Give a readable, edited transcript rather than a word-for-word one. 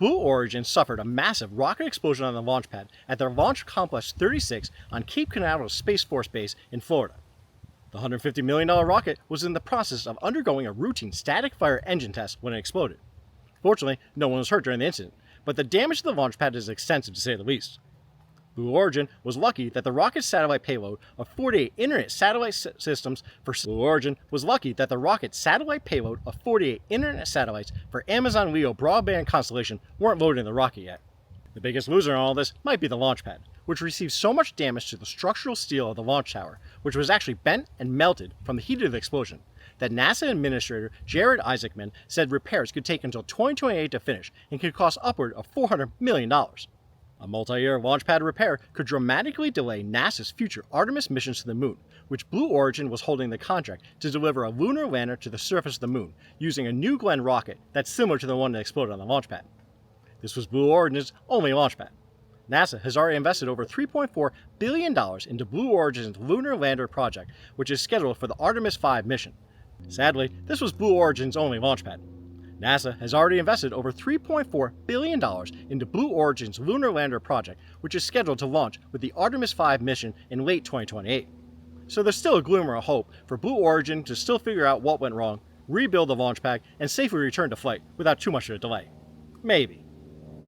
Blue Origin suffered a massive rocket explosion on the launch pad at their Launch Complex 36 on Cape Canaveral Space Force Base in Florida. The $150 million rocket was in the process of undergoing a routine static fire engine test when it exploded. Fortunately, no one was hurt during the incident, but the damage to the launch pad is extensive to say the least. Blue Origin was lucky that the rocket's satellite payload of 48 internet satellite systems for Amazon Leo broadband constellation weren't loaded in the rocket yet. The biggest loser in all this might be the launch pad, which received so much damage to the structural steel of the launch tower, which was actually bent and melted from the heat of the explosion, that NASA Administrator Jared Isaacman said repairs could take until 2028 to finish and could cost upward of $400 million. A multi-year launch pad repair could dramatically delay NASA's future Artemis missions to the moon, which Blue Origin was holding the contract to deliver a lunar lander to the surface of the moon using a new Glen rocket that's similar to the one that exploded on the launch pad. This was Blue Origin's only launch pad. NASA has already invested over $3.4 billion into Blue Origin's lunar lander project, which is scheduled for the Artemis V mission. Sadly, this was Blue Origin's only launch pad. NASA has already invested over $3.4 billion into Blue Origin's lunar lander project, which is scheduled to launch with the Artemis V mission in late 2028. So there's still a glimmer of hope for Blue Origin to still figure out what went wrong, rebuild the launch pad, and safely return to flight without too much of a delay. Maybe.